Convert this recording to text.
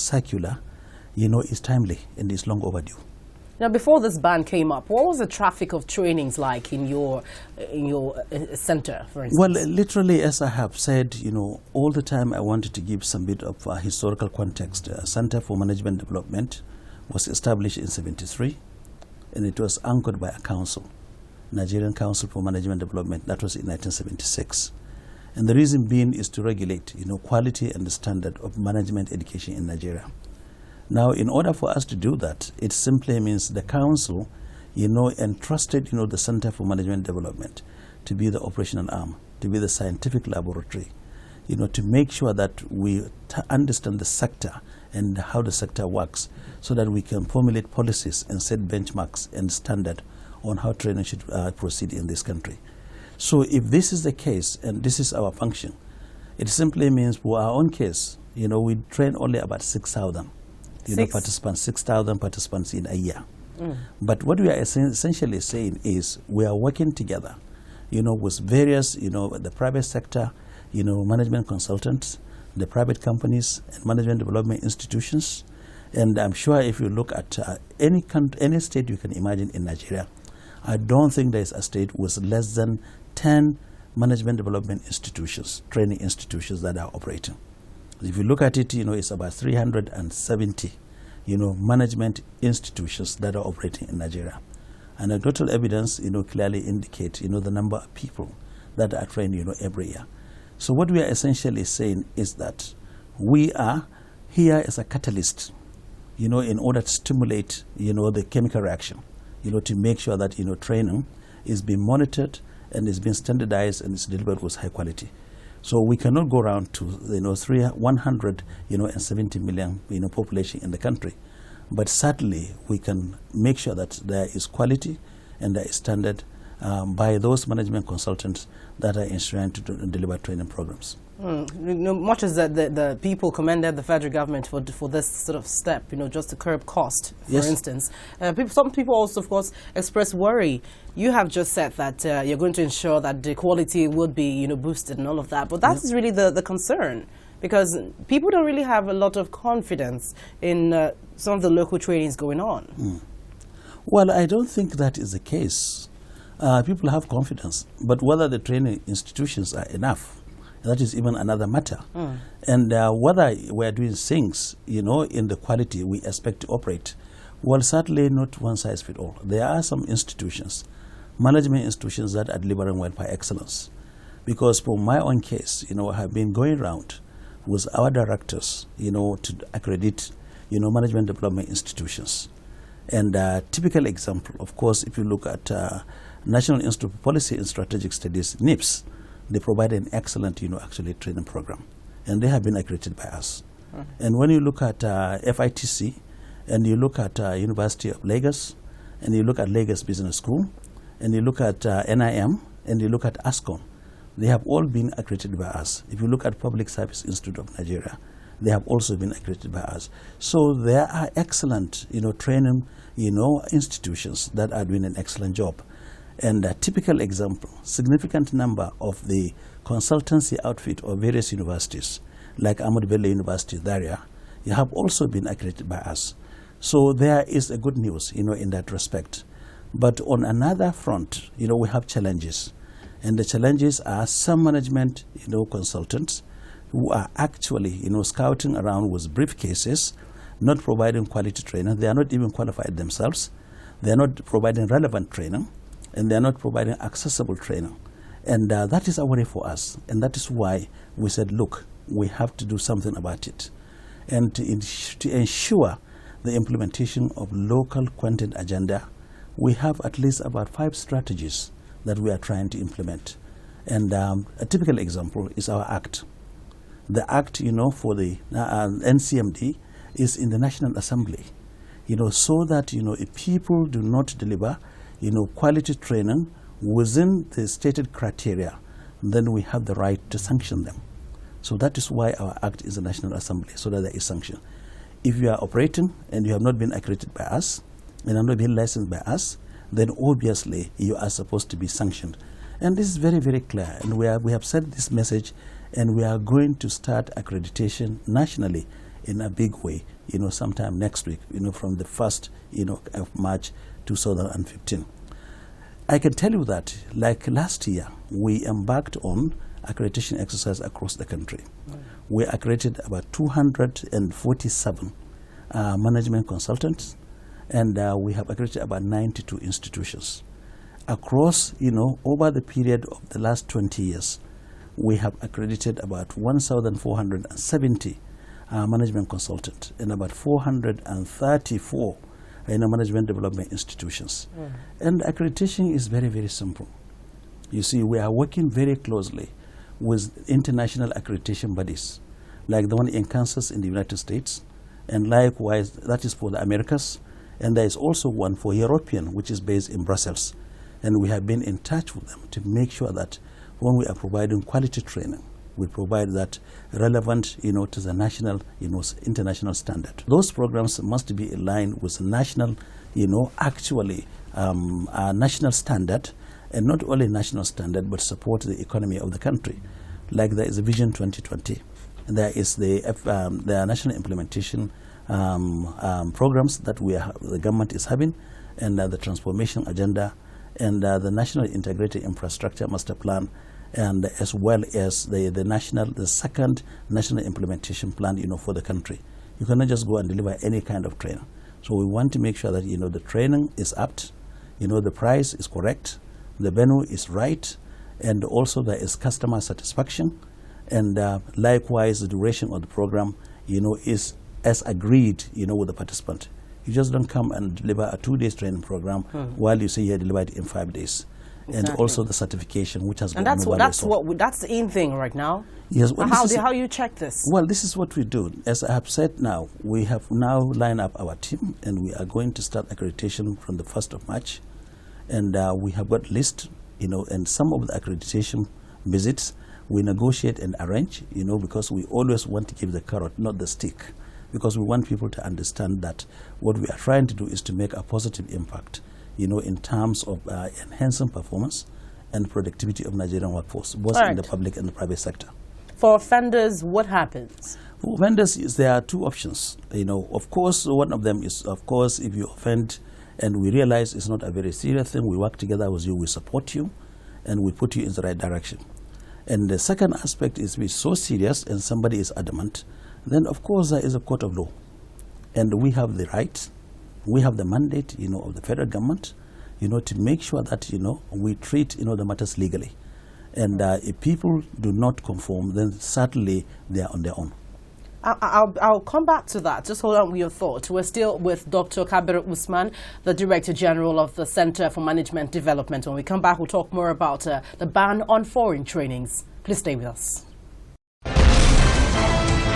circular, is timely and is long overdue. Now, before this ban came up, what was the traffic of trainings like in your center, for instance? Well, literally, as I have said, all the time I wanted to give some bit of historical context. Center for Management Development was established in 1973, and it was anchored by a council, Nigerian Council for Management Development. That was in 1976. And the reason being is to regulate, quality and the standard of management education in Nigeria. Now, in order for us to do that, it simply means the council, entrusted, the Center for Management Development to be the operational arm, to be the scientific laboratory, to make sure that we understand the sector and how the sector works so that we can formulate policies and set benchmarks and standard on how training should proceed in this country. So if this is the case and this is our function, it simply means for our own case, we train only about 6,000. 6,000 participants in a year. But what we are essentially saying is we are working together, with various, the private sector, management consultants, the private companies and management development institutions. And I'm sure if you look at any state you can imagine in Nigeria, I don't think there is a state with less than 10 management development institutions, training institutions that are operating. If you look at it, it's about 370, management institutions that are operating in Nigeria. Anecdotal evidence, clearly indicate, the number of people that are trained, every year. So what we are essentially saying is that we are here as a catalyst, in order to stimulate, the chemical reaction, to make sure that, training is being monitored and is being standardized and is delivered with high quality. So we cannot go around to 170 million population in the country, but certainly we can make sure that there is quality and there is standard by those management consultants that are ensuring to deliver training programs. Much as the people commended the federal government for this sort of step, just to curb cost, for instance. Some people also, of course, express worry. You have just said that you're going to ensure that the quality would be, boosted and all of that. But that's really the concern, because people don't really have a lot of confidence in some of the local trainings going on. Well, I don't think that is the case. People have confidence, but whether the training institutions are enough, that is even another matter. And whether we're doing things, in the quality we expect to operate, well, certainly not one size fits all. There are some institutions, management institutions, that are delivering well by excellence. Because for my own case, I have been going around with our directors, to accredit, management development institutions. And a typical example, of course, if you look at National Institute for Policy and Strategic Studies, NIPS, they provide an excellent, actually training program, and they have been accredited by us. And when you look at FITC, and you look at University of Lagos, and you look at Lagos Business School, and you look at NIM, and you look at ASCON, they have all been accredited by us. If you look at Public Service Institute of Nigeria, they have also been accredited by us. So there are excellent, training, institutions that are doing an excellent job. And a typical example, significant number of the consultancy outfit of various universities, like Ahmadu Bello University, Zaria, have also been accredited by us. So there is a good news, in that respect. But on another front, we have challenges. And the challenges are some management, consultants who are actually, scouting around with briefcases, not providing quality training. They are not even qualified themselves. They are not providing relevant training. And they are not providing accessible training. And that is a worry for us. And that is why we said, look, we have to do something about it. And to ensure the implementation of local content agenda, we have at least about 5 strategies that we are trying to implement. And a typical example is our ACT. The ACT, for the NCMD is in the National Assembly, so that, if people do not deliver quality training within the stated criteria, then we have the right to sanction them. So that is why our act is a National Assembly, so that there is sanction. If you are operating and you have not been accredited by us and have not been licensed by us, then obviously you are supposed to be sanctioned. And this is very, very clear. And we have said this message, and we are going to start accreditation nationally in a big way, sometime next week, from the 1st, of March 2015. I can tell you that, like last year, we embarked on accreditation exercise across the country. We accredited about 247 management consultants, and we have accredited about 92 institutions. Across, over the period of the last 20 years, we have accredited about 1,470 management consultants and about 434 management development institutions. And accreditation is very, very simple. You see, we are working very closely with international accreditation bodies, like the one in Kansas in the United States, and likewise, that is for the Americas, and there is also one for European, which is based in Brussels. And we have been in touch with them to make sure that when we are providing quality training, we provide that relevant, to the national, international standard. Those programs must be aligned with national, actually a national standard, and not only national standard, but support the economy of the country. Like there is a Vision 2020, and there is the national implementation programs that the government is having, and the transformation agenda, and the National Integrated Infrastructure Master Plan, and as well as the second national implementation plan, for the country. You cannot just go and deliver any kind of training. So we want to make sure that, the training is apt, the price is correct, the venue is right, and also there is customer satisfaction, and likewise the duration of the program, is as agreed, with the participant. You just don't come and deliver a 2-day training program while you say you deliver it in 5 days. Exactly. And also the certification, which has that's the in thing right now. Yes. Well, how you check this? Well, this is what we do. As I have said now, we have now lined up our team, and we are going to start accreditation from the 1st of March. And we have got list, and some of the accreditation visits we negotiate and arrange, because we always want to give the carrot, not the stick, because we want people to understand that what we are trying to do is to make a positive impact, in terms of enhancing performance and productivity of Nigerian workforce, both in the public and the private sector. For offenders, what happens? For offenders, there are two options. Of course, one of them is, of course, if you offend and we realize it's not a very serious thing, we work together with you, we support you, and we put you in the right direction. And the second aspect is, if it's so serious and somebody is adamant, then of course there is a court of law. And we have the right, we have the mandate, of the federal government, to make sure that, we treat, the matters legally. And if people do not conform, then certainly they are on their own. I'll come back to that. Just hold on with your thought. We're still with Dr. Kabir Usman, the Director General of the Center for Management Development. When we come back, we'll talk more about the ban on foreign trainings. Please stay with us.